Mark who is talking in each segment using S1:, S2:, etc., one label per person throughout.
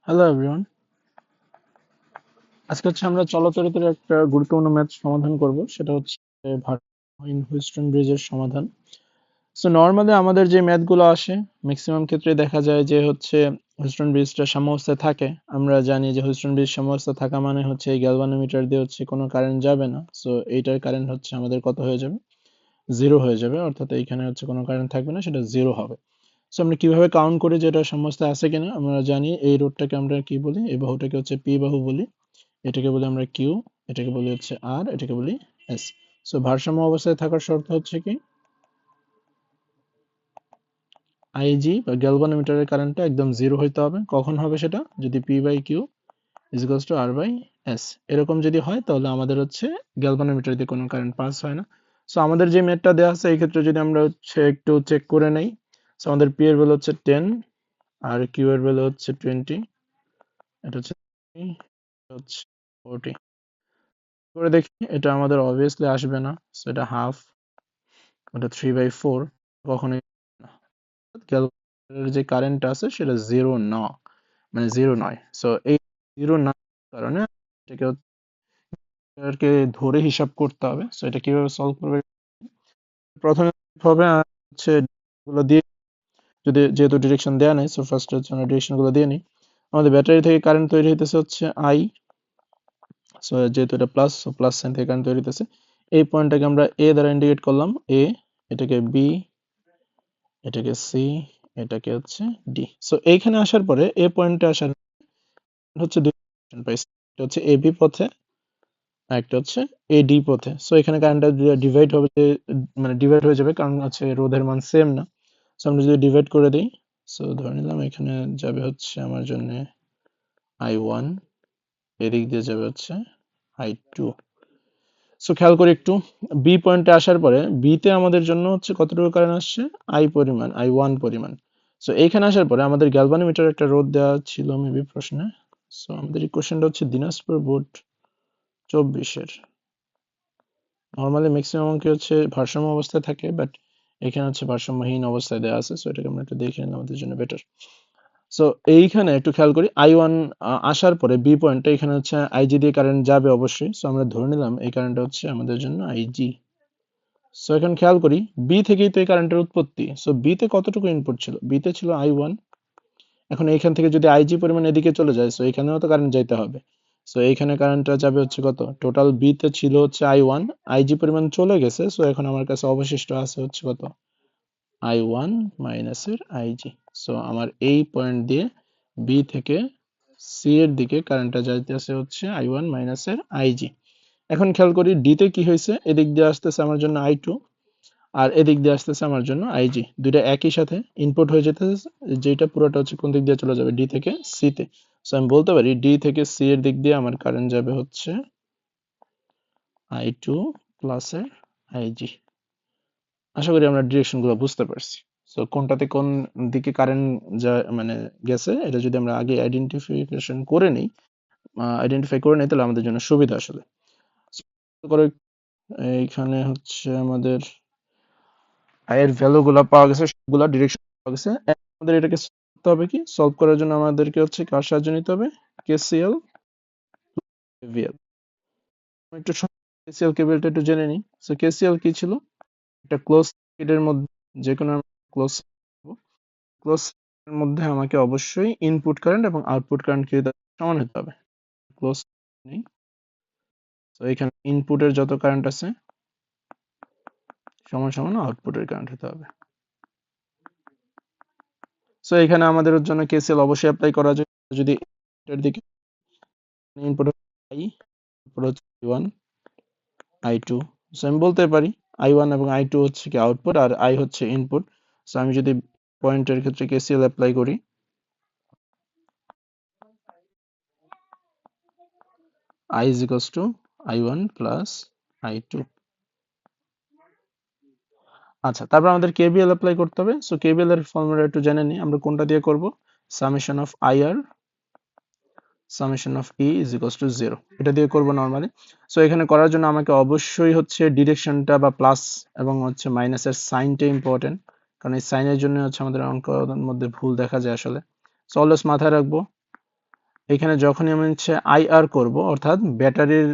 S1: Hello everyone, আজকে আমরা চলচ্চিত্রের একটা গুরুত্বপূর্ণ ম্যাথ সমাধান করব। সেটা হচ্ছে ভারসাম্যহীন হুইস্টন ব্রিজের সমাধান। সো নর্মালি আমাদের যে ম্যাথগুলো আসে ম্যাক্সিমাম ক্ষেত্রে দেখা যায় যে হুইস্টন ব্রিজটা সাম্যাবস্থায় থাকে। আমরা জানি যে হুইস্টন ব্রিজ সাম্যাবস্থায় থাকা মানে হচ্ছে এই গ্যালভানোমিটার দিয়ে কোনো কারেন্ট যাবে না। সো এইটার কারেন্ট আমাদের কত হয়ে যাবে? জিরো হয়ে যাবে, অর্থাৎ এইখানে কোনো কারেন্ট থাকবে না, সেটা জিরো হবে। সো আমরা কিভাবে কাউন্ট করি যে এটা সাম্যাবস্থায় আছে কিনা? আমরা জানি এই রোডটাকে আমরা কি বলি, এই বাহুটাকে পি বাহু বলি, এটাকে বলি আমরা কিউ, এটাকে বলি আর, এটাকে বলি এস। সো ভারসাম্য অবস্থায় থাকার শর্ত হচ্ছে কি, আইজি বা গ্যালভানোমিটারের কারেন্টটা একদম জিরো হইতে হবে। কখন হবে সেটা? যদি P by Q equals to R by S এরকম যদি হয়, তাহলে আমাদের গ্যালভানোমিটার দিয়ে কোনো কারেন্ট পাস হয় না। সো আমাদের যে ম্যাথটা দেওয়া আছে এই ক্ষেত্রে যদি আমরা একটু চেক করে নেই, সো আমাদের পি এর ভ্যালু 10 আর কিউ এর ভ্যালু 20, এটা হচ্ছে 40। করে দেখি, এটা আমাদের অবভিয়াসলি আসবে না। সো এটা হাফ, ওটা 3/4, কখনোই না। ক্যালকুলেটরের যে কারেন্ট আছে সেটা জিরো না, মানে জিরো নয়। সো এই জিরো না কারণে এটাকে ধরে হিসাব করতে হবে। সো এটা কিভাবে সলভ করবে? প্রথমে হবে গুলো দিয়ে, যদি যেহেতু ডিরেকশন দেওয়া নেই, সো ফার্স্ট আমরা ডিরেকশন গুলো দিয়ে নিই। আমাদের ব্যাটারি থেকে কারেন্ট তৈরি হইতেছে আই। সো যেহেতু এটা প্লাস, সো প্লাস সাইন থেকে কারেন্ট তৈরি হইতেছে। এই পয়েন্টটাকে আমরা এ দ্বারা ইন্ডিকেট করলাম, এ, এটাকে বি, এটাকে সি, এটাকে ডি। সো এইখানে আসার পরে এ পয়েন্টে আসার দুই অপশন পাইছি, একটা এবি পথে আর একটা এডি পথে। সো এখানে কারেন্টটা ডিভাইড হবে, মানে ডিভাইড হয়ে যাবে, কারণ রোধের মান সেম না। সো আমরা যদি ডিভাইড করে দিই, সো ধরে নিলাম এখানে যাবে আমার জন্য I1, এদিক দিয়ে যাবে I2। সো খেয়াল করি একটু, বি পয়েন্টে আসার পরে বি তে আমাদের জন্য কতটুকু কারেন্ট আসছে? I1 পরিমাণ। সো এইখানে আসার পরে আমাদের গ্যালভানোমিটার একটা রোধ দেওয়া ছিল মেবি প্রশ্নে। সো আমাদের ইকুয়েশনটা দিনাজপুর বোর্ড 24-এর। নর্মালি ম্যাক্সিমাম অঙ্কে ভারসাম্য অবস্থায় থাকে, বাট এখানে ভারসাম্যহীন অবস্থায় দেওয়া আছে। সো এটাকে আমরা একটু দেখে নিলে আমাদের জন্য বেটার। সো এইখানে একটু খেয়াল করি, I1 আসার পরে বি পয়েন্টে এখানে আইজি দিয়ে কারেন্ট যাবে অবশ্যই। সো আমরা ধরে নিলাম এই কারেন্টটা আমাদের জন্য আইজি। সো এখন খেয়াল করি, বি থেকেই তো এই কারেন্টের উৎপত্তি। সো বি তে কতটুকু ইনপুট ছিল? বি তে ছিল I1। এখন এইখান থেকে যদি আইজি পরিমাণ এদিকে চলে যায়, সো এখানেও তো কারেন্ট যাইতে হবে। সো এইখানে কারেন্টটা যাবে কত? টোটাল বি তে ছিল I1, আইজি পরিমাণ চলে গেছে। সো এখন আমার কাছে অবশিষ্ট আছে কত? I1 মাইনাসের আইজি। সো আমার এই পয়েন্ট দিয়ে বি থেকে সি এর দিকে কারেন্টটা যাইতেছে I1 মাইনাসের আইজি। এখন খেয়াল করি ডি তে কি হয়েছে, এদিক দিয়ে আসতেছে আমার জন্য I2, আর এদিক দিয়ে আসতেছে আমার জন্য আইজি। দুইটা একই সাথে ইনপুট হয়ে যেতেছে, যেটা পুরোটা কোন দিক দিয়ে চলে যাবে? ডি থেকে সি তে। সো আমি বলতে পারি ডি থেকে সি এর দিক দিয়ে আমার কারেন্ট যাবে I2 প্লাস এর আইজি। আশা করি আমরা ডিরেকশন গুলো বুঝতে পারছি। সো কোনটাতে কোন দিকে কারেন্ট যা মানে গেছে, এটা যদি আমরা আগে আইডেন্টিফাই করে নিই, তাহলে আমাদের জন্য সুবিধা আসলে। এইখানে আমাদের এর ভ্যালু গুলা পাওয়া গেছে, সবগুলা ডিরেকশন পাওয়া গেছে। আমাদের এটাকে করতে হবে কি, সলভ করার জন্য আমাদেরকে কার সাহায্য নিতে হবে? KCL, KVL. একটু কেসিএল কেভিএলটা একটু জেনে নিই। সো কেসিএল কি ছিল? একটা ক্লোজ সার্কিটের মধ্যে যে কোনো ক্লোজ ক্লোজ এর মধ্যে আমাকে অবশ্যই ইনপুট কারেন্ট এবং আউটপুট কারেন্ট কি সমান হতে হবে। ক্লোজ নেই, তো এখানে ইনপুটের যত কারেন্ট আছে সমান সমান আউটপুটের কারেন্ট হতে হবে। সো এখানে আমাদের জন্য কেসিএল অবশ্যই অ্যাপ্লাই করা যায়। যদি এর দিকে input I, output I1 I2, so আমি বলতে পারি I1 এবং I2 কি আউটপুট, আর I ইনপুট। সো আমি যদি পয়েন্টের ক্ষেত্রে কেসিএল অ্যাপ্লাই করি, I is equals to I1 plus I2। আচ্ছা, তারপর আমাদের কেভিএল অ্যাপ্লাই করতে হবে। সো কেভিএল এর ফর্মুলা একটু জেনে নিই, আমরা কোনটা দিয়ে করব? Summation of IR summation of E is equals to 0, এটা দিয়ে করব নরমালি। সো এখানে করার জন্য আমাকে অবশ্যই ডিরেকশনটা বা প্লাস এবং মাইনাসের সাইনটা ইম্পর্টেন্ট, কারণ এই সাইনের জন্য আমাদের অঙ্কের মধ্যে ভুল দেখা যায় আসলে। সো অলওয়েজ মাথায় রাখবো এখানে যখনই আমি হচ্ছে আইআর করব, অর্থাৎ ব্যাটারির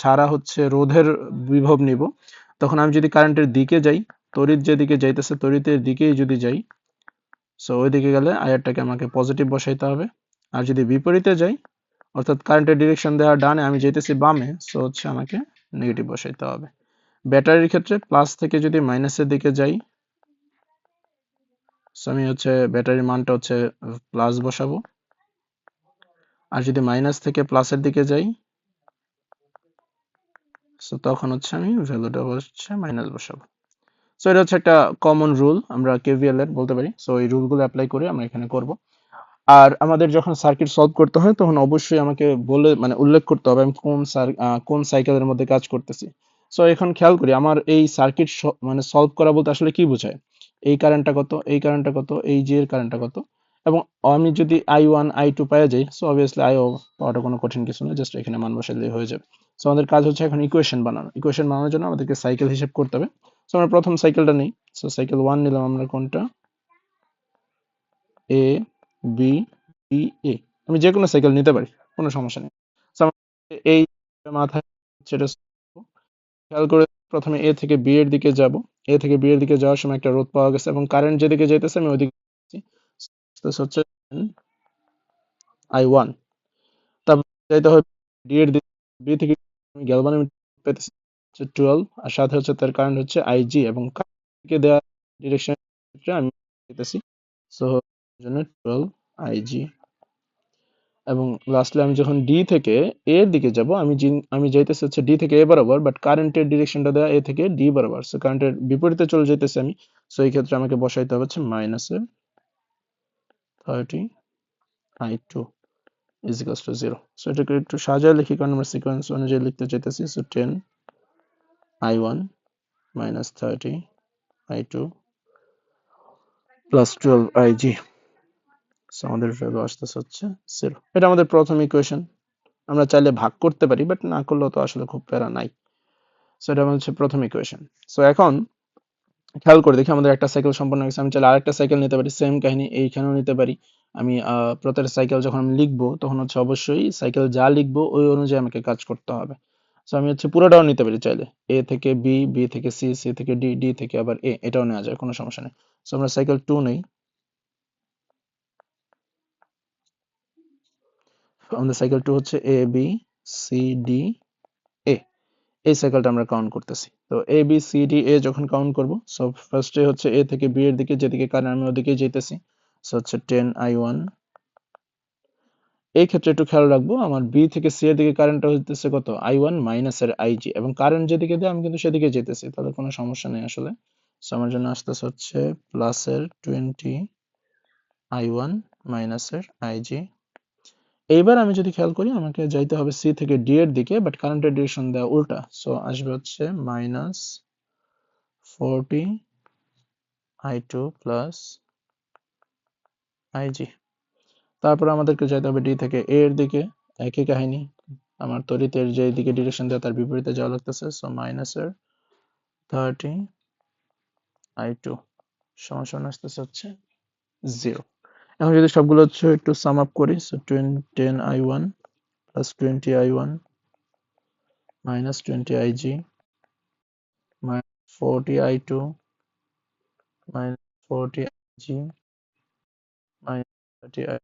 S1: ছাড়া হচ্ছে রোধের বিভব নিব, তখন আমি যদি কারেন্টের দিকে যাই, তড়িৎ যেদিকে যাইতেছে তড়িতের দিকেই যদি যাই, সো ওই দিকে গেলে আইআরটাকে আমাকে পজিটিভ বসাইতে হবে। আর যদি বিপরীতে যাই, অর্থাৎ কারেন্টের ডিরেকশন দেওয়া ডানে, আমি যেতেছি বামে, সো হচ্ছে আমাকে নেগেটিভ বসাইতে হবে। ব্যাটারির ক্ষেত্রে প্লাস থেকে যদি মাইনাসের দিকে যাই, সো আমি হচ্ছে ব্যাটারির মানটা হচ্ছে প্লাস বসাবো। আর যদি মাইনাস থেকে প্লাসের দিকে যাই, সো তখন হচ্ছে আমি ভ্যালুটা হচ্ছে মাইনাস বসাবো। সো এটা হচ্ছে একটা কমন রুল, আমরা কেভিএল এর বলতে পারি। সো এই রুলগুলো অ্যাপ্লাই করে আমরা এখানে করব। আর আমাদের যখন সার্কিট সলভ করতে হয় তখন অবশ্যই আমাকে বলে মানে উল্লেখ করতে হবে আমি কোন সাইকেলের মধ্যে কাজ করতেছি। সো এখন খেয়াল করি আমার এই সার্কিট মানে সলভ করা বলতে আসলে কি বোঝায়। এই কারেন্টটা কত, এই কারেন্টটা কত, এই যে এর কারেন্টটা কত, এবং আমি যদি I1 I2 পেয়ে যাই, সো অবভিয়াসলি আইও পাওয়াটা কোনো কঠিন কিছু না, জাস্ট এখানে মান বসালেই হয়ে যাবে। সো আমাদের কাজ হচ্ছে এখন ইকুয়েশন বানানো। ইকুয়েশন বানানোর জন্য আমাদেরকে সাইকেল হিসেব করতে হবে। সো আমরা প্রথম সাইকেলটা নেই। সো সাইকেল 1 নিলাম আমরা, কোনটা, এ বি বি এ। আমি যে কোনো সাইকেল নিতে পারি, কোনো সমস্যা নেই। So, এই মাথায় সেটা খেয়াল করে প্রথমে এ থেকে বি এর দিকে যাব। এ থেকে বি এর দিকে যাওয়ার সময় একটা রোধ পাওয়া গেছে এবং কারেন্ট যেদিকে যাইতেছে আমি ওইদিকে হচ্ছে I1। তারপর যাইতে হবে ডি এর দিকে, বি থেকে আমি গ্যালভানোমিটার পেতেছি হচ্ছে 12, আর সাথে হচ্ছে তার কারেন্ট হচ্ছে আইজি, এবং দিকে দেওয়া ডিরেকশন আমি পেতেছি, সো জন্য 12 আইজি। এবং লাস্টলি আমি যখন ডি থেকে এ এর দিকে যাব, আমি যাইতেছি হচ্ছে ডি থেকে এ বরাবর, বাট কারেন্টের ডিরেকশনটা দেওয়া এ থেকে ডি বরাবর, সো কারেন্টের বিপরীতে চলে যাইতেছি আমি। সো এই ক্ষেত্রে আমাকে বসাইতে হবে হচ্ছে মাইনাসের 30 I2 is equals to 0। So এটাকে একটু সাজায় লিখি, কারণ আমরা সিকোয়েন্স অনুযায়ী লিখতে চাইতেছি। So 10 I1 minus 30 I2 plus 12 IG। So আমাদের ভ্যালু আসতেছে হচ্ছে 0। এটা আমাদের প্রথম ইকুয়েশন। আমরা চাইলে ভাগ করতে পারি, বাট না করলেও তো আসলে খুব প্যারা নাই। সো এটা হচ্ছে প্রথম ইকুয়েশন। সো এখন খেয়াল করে দেখি আমাদের একটা সাইকেল সম্পন্ন হয়েছে। আমি চাইলে আরেকটা সাইকেল নিতে পারি, সেম কাহিনী এইখানেও নিতে পারি। আমি প্রত্যেকটা সাইকেল যখন আমি লিখবো তখন হচ্ছে অবশ্যই সাইকেল যা লিখবো ওই অনুযায়ী আমাকে কাজ করতে হবে। সো আমি হচ্ছে পুরোটাও নিতে পারি চাইলে, এ থেকে বি, বি থেকে সি, সি থেকে ডি, ডি থেকে আবার এ, এটাও নেওয়া যায়, কোনো সমস্যা নেই। সো আমরা সাইকেল 2 নেই। আমাদের সাইকেল 2 হচ্ছে A B C D A. এই সাইকেলটা আমরা কাউন্ট করতেছি। তো A B C D A যখন কাউন্ট করব, সো ফার্স্টে হচ্ছে এ থেকে বি এর দিকে, যেদিকে কারেন্ট আমি ওদিকেই যেতেছি। সো হচ্ছে 10 I1। এই ক্ষেত্রে একটু খেয়াল রাখবো, আমার বি থেকে সি এর দিকে কারেন্টটা হইতেছে কত, I1 মাইনাসের আইজি, এবং কারেন্ট যেদিকে দেয় আমি কিন্তু সেদিকে যেতেছি, তাহলে কোনো সমস্যা নেই আসলে। সো আমার জন্য আসতেছে হচ্ছে প্লাসের 20 I1 মাইনাসের আইজি। এইবার আমি যদি খেয়াল করি আমাকে যাইতে হবে সি থেকে ডি এর দিকে, বাট কারেন্টের ডিরেকশন দেওয়া উল্টা, সো আসবে হচ্ছে মাইনাস 40 I2 প্লাস আইজি। তারপর আমাদেরকে যাইতে হবে ডি থেকে এ এর দিকে, একই কাহিনী, আমার তড়িতের যে দিকে ডিরেকশন দেওয়া তার বিপরীতে যাওয়া লাগতেছে। সো মাইনাসের 30 I2 সমান আসতেছে হচ্ছে 0। এখন যদি সবগুলো হচ্ছে একটু সাম আপ করি, so 10 I1 plus 20 I1 minus 20 IG minus 40 I2 minus 40 IG minus 30 I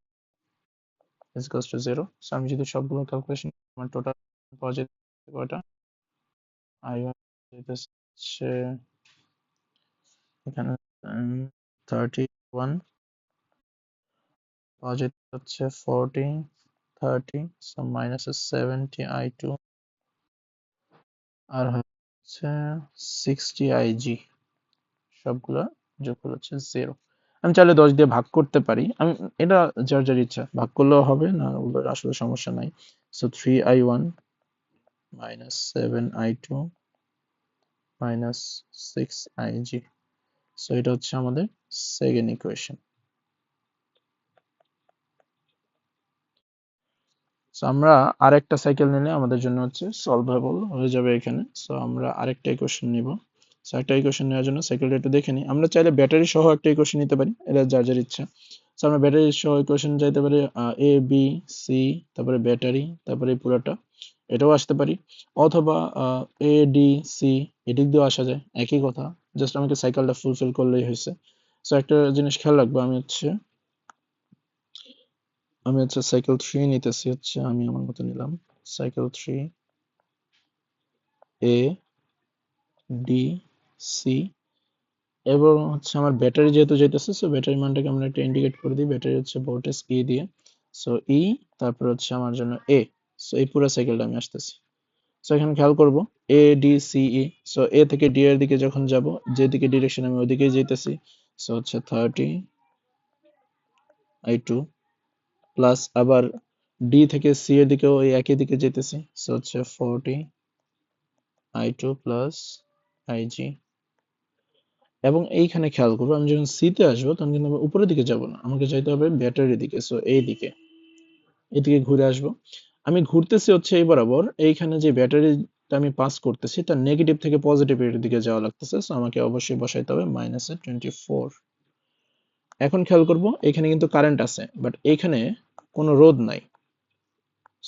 S1: is equals to 0। So আমি যদি সবগুলো ক্যালকুলেশন, আমার টোটাল পাওয়া যায় কয়টা, I1 হচ্ছে এখানে 31, পাওয়া যেতে হচ্ছে 40 30, সো মাইনাস 70 I2 আর হচ্ছে 60 IG, সবগুলো যোগ করলে হচ্ছে 0। আমি চাইলে 10 দিয়ে ভাগ করতে পারি, আমি এটা যার যার ইচ্ছা, ভাগ করলেও হবে, না আসলে সমস্যা নাই। So 3 I1 minus 7 I2 minus 6 IG। So এটা হচ্ছে আমাদের সেকেন্ড ইকুয়েশন। সো আমরা আরেকটা সাইকেল নিলে আমাদের জন্য হচ্ছে সলভেবল হয়ে যাবে এখানে। সো আমরা আরেকটা ইকুয়েশন নিব। সো একটা ইকুয়েশন নেওয়ার জন্য সাইকেলটা একটু দেখে নিই। আমরা চাইলে ব্যাটারি সহ একটা ইকুয়েশন নিতে পারি, এটা যার যার ইচ্ছা। সো আমরা ব্যাটারি সহ ইকুয়েশন যাইতে পারি এ বি সি, তারপরে ব্যাটারি, তারপরে এই পুরোটা, এটাও আসতে পারি, অথবা এ ডি সি এদিক দিয়েও আসা যায়, একই কথা, জাস্ট আমাকে সাইকেলটা ফুলফিল করলেই হয়েছে। সো একটা জিনিস খেয়াল রাখবো, আমি হচ্ছে সাইকেল 3 নিতেছি, হচ্ছে আমি আমার মতো নিলাম সাইকেল 3 এ ডি সি, এবং হচ্ছে আমার ব্যাটারি যেহেতু যেতেছে, সো ব্যাটারি মানটাকে আমরা একটা ইন্ডিকেট করে দিই, ব্যাটারি হচ্ছে ভোল্টেজ ই দিয়ে, সো ই, তারপর হচ্ছে আমার জন্য এ, সো এই পুরো সাইকেলটা আমি আসতেছি। সো এখানে খেয়াল করব A D C E, so A থেকে ডি এর দিকে যখন যাব, যেদিকে ডিরেকশন আমি ওইদিকেই যেতেছি, সো হচ্ছে 30i2 প্লাস আবার ডি থেকে সি এর দিকেও ওই একই দিকে যেতেছি, সো হচ্ছে 40i2 প্লাস আইজি। এবং এইখানে খেয়াল করবো, আমি যখন সি তে আসবো তখন কিন্তু আমি উপরের দিকে যাব না, আমাকে যাইতে হবে ব্যাটারির দিকে, সো এই দিকে, এদিকে ঘুরে আসবো। আমি ঘুরতেছি হচ্ছে এই বরাবর, এইখানে যে ব্যাটারিটা আমি পাস করতেছি তার নেগেটিভ থেকে পজিটিভ এর দিকে যাওয়া লাগতেছে, সো আমাকে অবশ্যই বসাইতে হবে -24। এখন খেয়াল করব এখানে কিন্তু কারেন্ট আছে, বাট এইখানে কোনো রোধ নাই,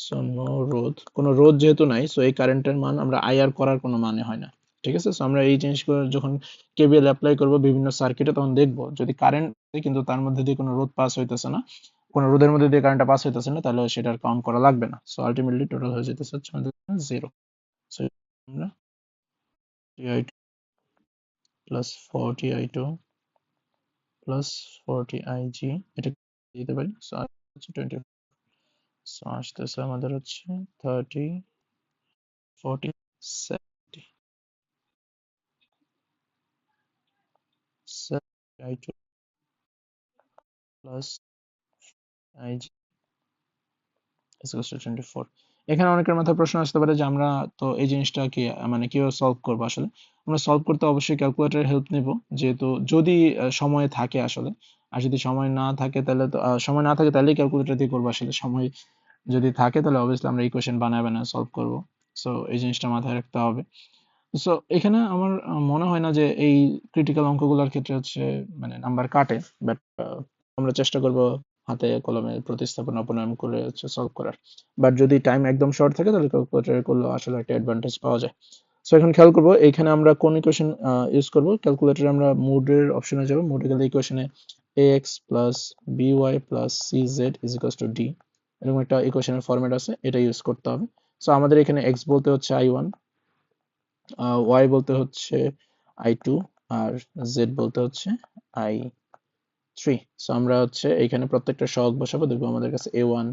S1: সো নো রোধ, কোনো রোধ যেহেতু নাই, সো এই কারেন্টের মান আমরা আইআর করার কোনো মানে হয় না, ঠিক আছে। সো আমরা এই জিনিসগুলো যখন কেবিএল অ্যাপ্লাই করব বিভিন্ন সার্কিটে, তখন দেখব যদি কারেন্ট কিন্তু তার মধ্যে দিয়ে কোনো রোধ পাস হইতেছে না, কোনো রোধের মধ্যে দিয়ে কারেন্টটা পাস হইতেছে না, তাহলে সেটার কাউন্ট করা লাগবে না। সো আলটিমেটলি টোটাল হয়ে যেতেছে হচ্ছে আমাদের 0। সো আমরা 30i2 plus 40i2 plus 40ig এটা দিতে পারি, সো হচ্ছে 20, সো আসতেছে আমাদের হচ্ছে 30, 40, 70, 70i2 plus ig is equals to 24। এখানে অনেকের মাথায় প্রশ্ন আসতে পারে যে আমরা তো এই জিনিসটা কি মানে কিভাবে সলভ করবো। আসলে আমরা সলভ করতে অবশ্যই ক্যালকুলেটরের হেল্প নিব, যেহেতু যদি সময় থাকে আসলে, আর যদি সময় না থাকে তাহলে তো সময় না থাকে তাহলেই ক্যালকুলেটর দিয়ে করবো, আসলে সময় যদি থাকে তাহলে অবভিয়াসলি আমরা ইকুয়েশন বানায় বানায় সলভ করব। সো এই জিনিসটা মাথায় রাখতে হবে। সো এখানে আমার মনে হয় না যে এই ক্রিটিক্যাল অঙ্কগুলোর ক্ষেত্রে হচ্ছে মানে নাম্বার কাটে, বাট আমরা চেষ্টা করব হাতে কলমে প্রতিস্থাপন অপনয়ন করে হচ্ছে সলভ করার। বাট যদি টাইম একদম শর্ট থাকে তাহলে ক্যালকুলেটরে করলে আসলে একটা অ্যাডভান্টেজ পাওয়া যায়। সো এখন খেয়াল করব এখানে আমরা কোন ইকুয়েশন ইউজ করব। ক্যালকুলেটরে আমরা মোডের অপশনে যাব, মোডে গেলে ইকুয়েশনে ax plus by plus cz is equals two d, এরকম একটা ইকুয়েশনের ফরম্যাট আছে, এটা ইউজ করতে হবে। সো আমাদের এখানে x বলতে হচ্ছে i1, y বলতে হচ্ছে i2, আর z বলতে হচ্ছে i3। সো আমরা হচ্ছে এখানে প্রত্যেকটা সহগ বসাবো, দেখবো আমাদের কাছে a1,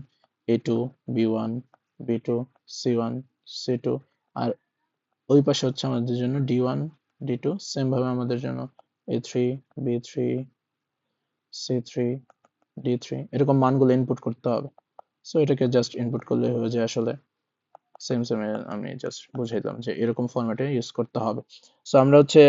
S1: a2, b1, b2, c1, c2, আর ওই পাশে হচ্ছে আমাদের জন্য d1, d2, সেম ভাবে আমাদের জন্য a3, b3, c3, d3, এরকম মানগুলো ইনপুট করতে হবে। সো এটাকে জাস্ট ইনপুট করলে হয়ে যায় আসলে। সেম সেম আমি জাস্ট বুঝাইলাম যে এরকম ফরম্যাটে ইউজ করতে হবে। সো আমরা হচ্ছে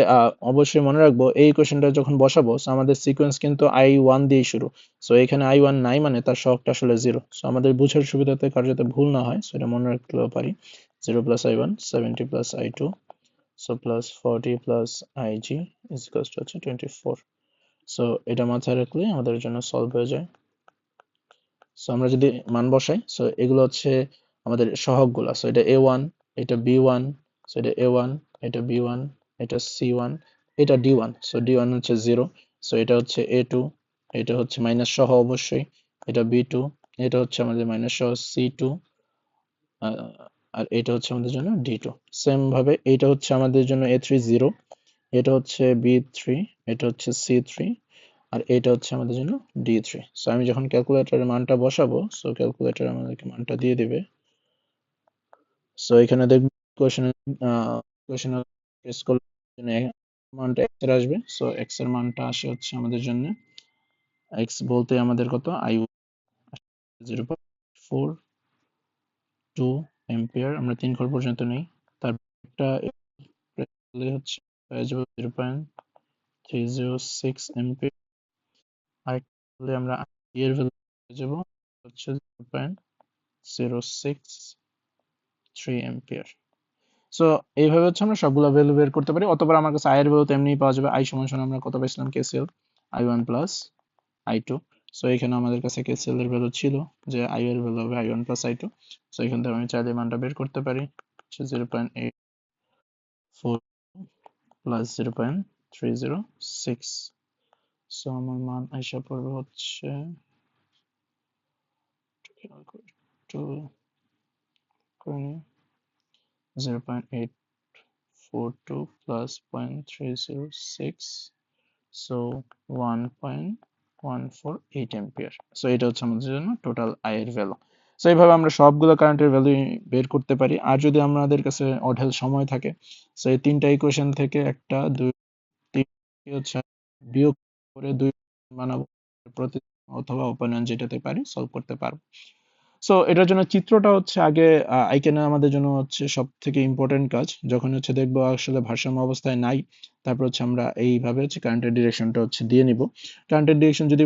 S1: অবশ্যই মনে রাখবো এই কোশ্চেনটা যখন বসাবো, সো আমাদের সিকোয়েন্স কিন্তু i1 দিয়ে শুরু। সো এখানে i1 নাই মানে তার সহগটা আসলে 0। সো আমাদের বুঝার সুবিধাতে কার যাতে ভুল না হয় সেটা মনে রাখতেও পারি। 0 plus i1, 70 plus i2, so plus 40 plus ig is equals two হচ্ছে 24। সো এটা মাথায় রাখলে আমাদের জন্য সলভ হয়ে যায়। সো আমরা যদি মান বসাই, সো এগুলো হচ্ছে আমাদের সহগগুলো। সো এটা a1, এটা b1, সো এটা a1, এটা b1, এটা c1, এটা d1, সো d1 হচ্ছে 0, সো এটা হচ্ছে a2, এটা হচ্ছে মাইনাস সহ অবশ্যই, এটা b2, এটা হচ্ছে আমাদের মাইনাস সহ c2, আর এটা হচ্ছে আমাদের জন্য d2। সেম ভাবে এটা হচ্ছে আমাদের জন্য a3 0, এটা হচ্ছে b3, এটা হচ্ছে c3, আর এটা হচ্ছে আমাদের জন্য d3। সো আমি যখন ক্যালকুলেটরের মানটা বসাবো, সো ক্যালকুলেটর আমাদেরকে মানটা দিয়ে দিবে। সো এখানে দেখব কোশ্চেনে প্রেস করলে মানটা x এর আসবে। সো x এর মানটা আসে হচ্ছে আমাদের জন্য, x বলতে আমাদের কত i 0.42 এম্পিয়ার, আমরা 3 ঘর পর্যন্ত নেই, তারপরটা হচ্ছে হয়ে যাবে 0.306 এম্পিয়ার, আর আমরা এর ভ্যালু পেয়ে যাব হচ্ছে 0.063 এম্পিয়ার। সো এইভাবে হচ্ছে আমরা সবগুলো ভ্যালু বের করতে পারি, অথবা আমার কাছে আই এর ভ্যালু তো এমনিই পাওয়া যাবে। আই সমান সমান আমরা কত পেয়েছিলাম, KCL i1 plus i2। So এখানে আমাদের কাছে কেসিএল এর ভ্যালু ছিল যে আই এর ভ্যালু হবে i1 প্লাস i2। সো এখান থেকে আমি চাইলে মানটা বের করতে পারি, 0.84 প্লাস 0.306। সো আমার মান আইসা পড়বে হচ্ছে 0.842 প্লাস 0.306, সো 1.148 অ্যাম্পিয়ার। সো এটা হচ্ছে আমাদের জন্য টোটাল আই এর ভ্যালু। সো এইভাবে আমরা সবগুলো কারেন্টের ভ্যালু বের করতে পারি। আর যদি আমাদের কাছে অঢেল সময় থাকে, সো এই তিনটা ইকুয়েশন থেকে একটা দুই তিন হচ্ছে বিয়োগ করে দুই বানাবো, প্রতি অথবা ওপেন যেটাতে পারি সলভ করতে পারবো। সো এটার জন্য চিত্রটা হচ্ছে আগে আইকেনে আমাদের জন্য হচ্ছে সব থেকে ইম্পর্টেন্ট কাজ। যখন হচ্ছে দেখবো আসলে ভারসাম্য অবস্থায় নাই, তারপর হচ্ছে আমরা এইভাবে হচ্ছে কারেন্টের ডিরেকশনটা হচ্ছে দিয়ে নিব। কারেন্টের ডিরেকশন যদি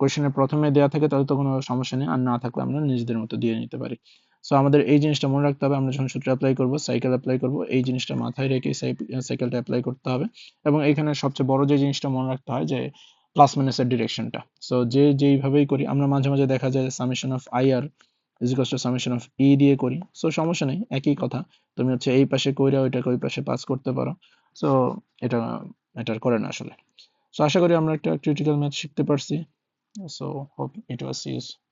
S1: কোয়েশ্চেনের প্রথমে দেওয়া থাকে তাহলে তো কোনো সমস্যা নেই, আর না থাকলে আমরা নিজেদের মতো দিয়ে নিতে পারি। সো আমাদের এই জিনিসটা মনে রাখতে হবে, আমরা যখন সূত্র অ্যাপ্লাই করব, সাইকেল অ্যাপ্লাই করব, এই জিনিসটা মাথায় রেখে সাইকেলটা অ্যাপ্লাই করতে হবে। এবং এখানে সবচেয়ে বড় যে জিনিসটা মনে রাখতে হয় যে প্লাস মাইনাসের ডিরেকশনটা। সো যেইভাবেই করি আমরা, মাঝে মাঝে দেখা যায় summation of I R is equals to summation of E দিয়ে করি। সো সমস্যা নেই, একই কথা। তুমি হচ্ছে এই পাশে কইরা ওইটাকে ওই পাশে পাস করতে পারো। সো এটা ম্যাটার করে না আসলে। সো আশা করি আমরা একটা ক্রিটিক্যাল ম্যাথ শিখতে পারছি। So hope it was useful.